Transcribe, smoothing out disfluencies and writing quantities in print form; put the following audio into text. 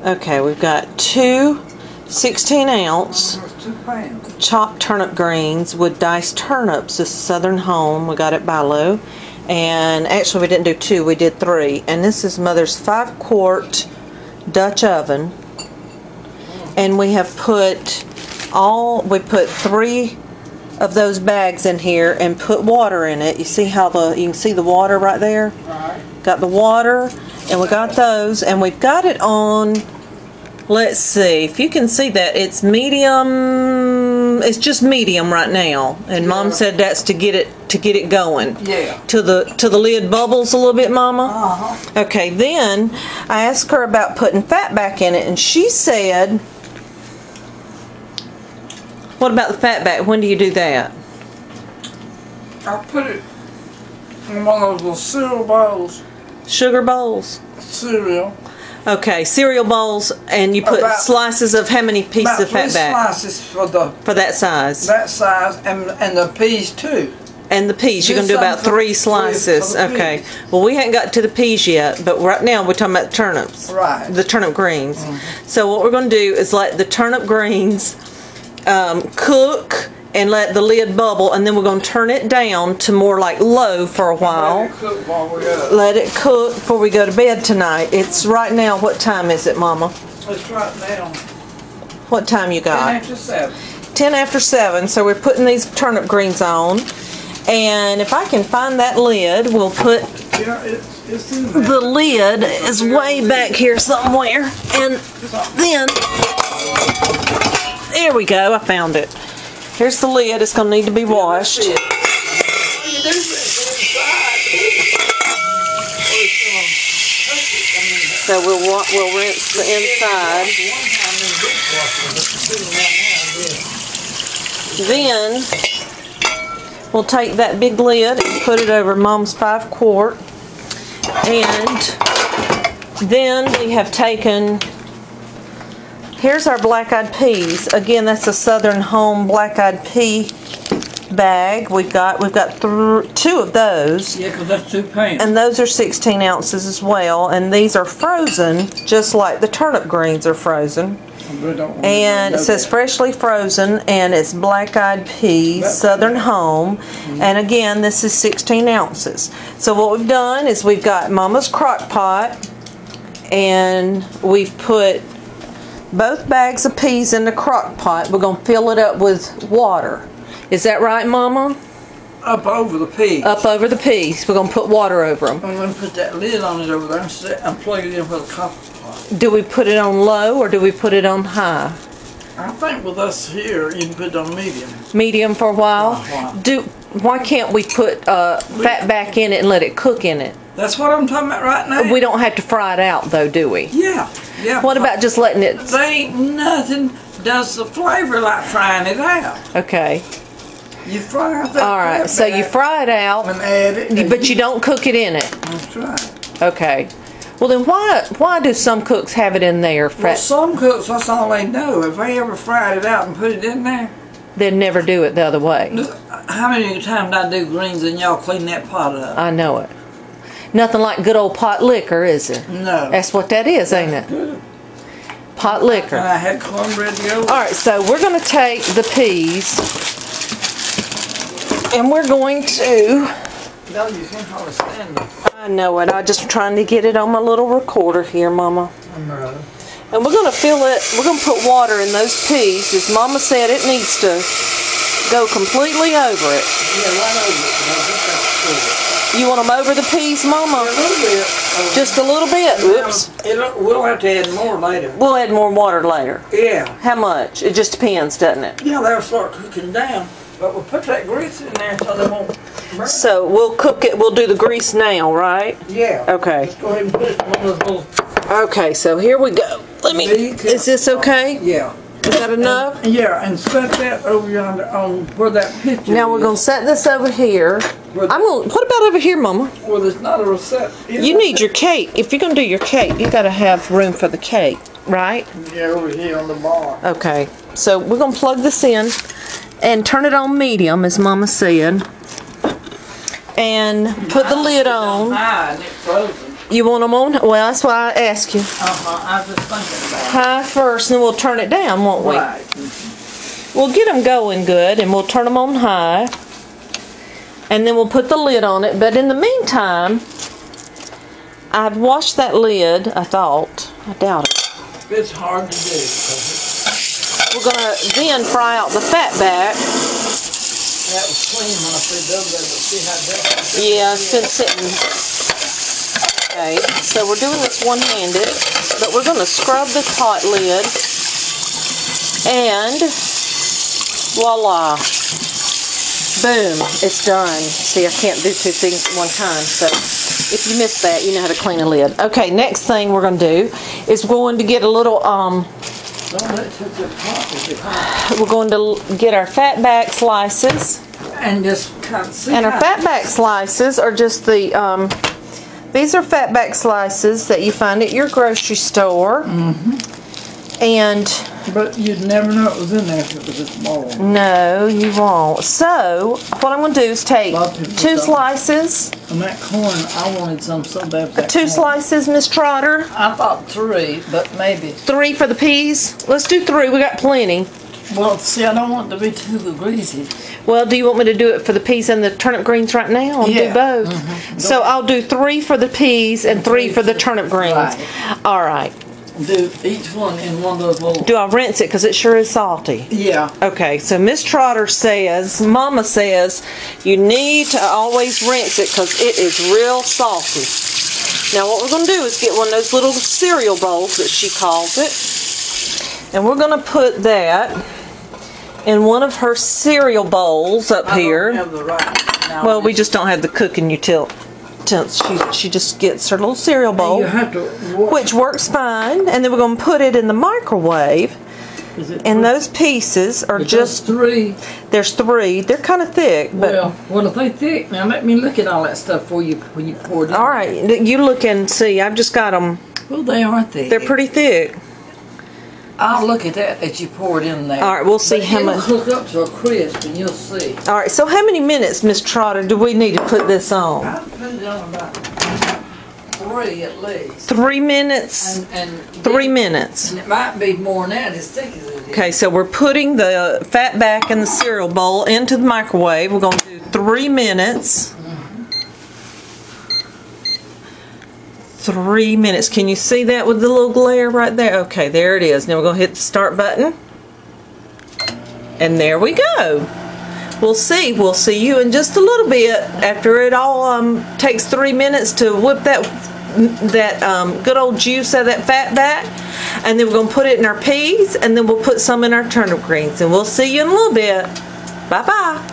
Okay, we've got two 16-ounce chopped turnip greens with diced turnips. This is Southern Home. We got it by Low. And actually we didn't do two, we did three. And this is Mother's 5-quart Dutch oven. And we have put three of those bags in here and put water in it. You see how you can see the water right there? Right. Got the water, and we got those, and we've got it on, let's see if you can see that, it's medium. It's just medium right now, and Mom said that's to get it going. Yeah. Till the lid bubbles a little bit, Mama. Uh-huh. Okay, then I asked her about putting fat back in it, and she said, what about the fat back? When do you do that? I put it in one of those little cereal bowls. Sugar bowls? Cereal. Okay, cereal bowls, and you put slices of how many pieces of fat back? About 3 slices for that size. That size, and the peas too. And the peas, you're going to do about 3 slices. Okay. Well, we haven't got to the peas yet, but right now we're talking about the turnips. Right. The turnip greens. So what we're going to do is let the turnip greens cook and let the lid bubble, and then we're going to turn it down to more like low for a while. Let it cook while we're up. Let it cook before we go to bed tonight. It's right now, what time is it, Mama? It's right now. What time you got? 10 after 7. 10 after 7, so we're putting these turnip greens on. And if I can find that lid, we'll put... Yeah, it's in there. The lid is way back here somewhere. And then... There we go, I found it. Here's the lid. It's going to need to be washed. So we'll rinse the inside. Then we'll take that big lid and put it over Mom's 5-quart. And then we have taken... Here's our black-eyed peas. Again, that's a Southern Home black-eyed pea bag. We've got 2 of those. Yeah, because that's 2 pounds. And those are 16 ounces as well. And these are frozen, just like the turnip greens are frozen. And it says freshly frozen, and it's black-eyed peas, Southern Home. And again, this is 16 ounces. So what we've done is we've got Mama's crock pot, and we've put both bags of peas in the crock pot. We're going to fill it up with water. Is that right, Mama? Up over the peas. Up over the peas. We're going to put water over them. I'm going to put that lid on it over there and plug it in with a copper pot. Do we put it on low or do we put it on high? I think with us here, you can put it on medium. Medium for a while? Why can't we put fat back in it and let it cook in it? That's what I'm talking about right now. We don't have to fry it out though, do we? Yeah. Yeah. What about just letting it... There ain't nothing does the flavor like frying it out. Okay. You fry that. Alright, so you fry it out, and add it, but you don't cook it in it. That's right. Okay. Well then why do some cooks have it in there? Well, some cooks, that's all they know. If they ever fried it out and put it in there, they'd never do it the other way. How many times did I do greens and y'all clean that pot up? I know it. Nothing like good old pot liquor, is there? No. That's what that is, ain't it? Good. Pot liquor. And I had cornbread to go with. Alright, so we're going to take the peas and we're going to... No, you can't hardly stand it. I know it. I'm just trying to get it on my little recorder here, Mama. I know. And we're going to fill it, we're going to put water in those peas. As Mama said, it needs to go completely over it. Yeah, right over it. You want them over the peas, Mama? Yeah, a little bit. Just a little bit? Oops. We'll have to add more later. We'll add more water later. Yeah. How much? It just depends, doesn't it? Yeah, they'll start cooking down. But we'll put that grease in there so they won't burn. So we'll cook it, we'll do the grease now, right? Yeah. Okay. Just go ahead and put it in one of those little... Okay, so here we go. Is this okay? Yeah. Is that enough? And set that over yonder on where that picture Now we're going to set this over here. What about over here, Mama? Well, there's not a receipt. You need your cake. If you're going to do your cake, you got to have room for the cake, right? Yeah, over here on the bar. Okay, so we're going to plug this in and turn it on medium, as Mama said. And put the lid on. High and it's frozen. You want them on? Well, that's why I asked you. I was just thinking about High first, and then we'll turn it down, won't it. we? Right. We'll get them going good, and we'll turn them on high. And then we'll put the lid on it. But in the meantime, I've washed that lid, I thought. I doubt it. It's hard to do. We're going to then fry out the fat back. That was clean when I said the other day, but see how that. Yeah, it's been sitting. Okay, so we're doing this one-handed, but we're going to scrub the pot lid, and voila, boom, it's done. See, I can't do two things at one time, so if you missed that, you know how to clean a lid. Okay, next thing we're going to do is we're going to get a little, we're going to get our fat back slices. And just cut. And our fat back slices are just the, these are fat back slices that you find at your grocery store. But you'd never know it was in there if it was this small. No, you won't. So, what I'm going to do is take 2 slices. And that corn, I wanted some so bad. 2 slices, Miss Trotter. I thought 3, but maybe. 3 for the peas? Let's do 3. We got plenty. Well, see, I don't want it to be too greasy. Well, do you want me to do it for the peas and the turnip greens right now? I'll do both. So I'll do 3 for the peas and 3 for the turnip greens. Right. All right. Do each one in one of those little. Do I rinse it? Because it sure is salty. Yeah. Okay, so Miss Trotter says, Mama says, you need to always rinse it because it is real salty. Now what we're going to do is get one of those little cereal bowls that she calls it. And we're going to put that in one of her cereal bowls up here. I don't have the right. Well, we just don't have the cooking utensil. She just gets her little cereal bowl, You have to which works fine. And then we're going to put it in the microwave. And those pieces are just 3. There's 3. They're kind of thick, but well, if they thick, now let me look at all that stuff for you when you pour it in. all right. You look and see. I've just got them. Well, they are thick. They're pretty thick. I'll look at that as you pour it in there. All right, we'll see how much. It'll cook up to a crisp, and you'll see. All right. So how many minutes, Miss Trotter, do we need to put this on? I'll put it on about 3 at least. 3 minutes. And 3 minutes. And it might be more than that, as thick as it is. Okay, so we're putting the fat back in the cereal bowl into the microwave. We're going to do 3 minutes. 3 minutes. Can you see that with the little glare right there? Okay, there it is. Now we're going to hit the start button. And there we go. We'll see. We'll see you in just a little bit after it all takes 3 minutes to whip that good old juice out of that fat back. And then we're going to put it in our peas, and then we'll put some in our turnip greens. And we'll see you in a little bit. Bye-bye.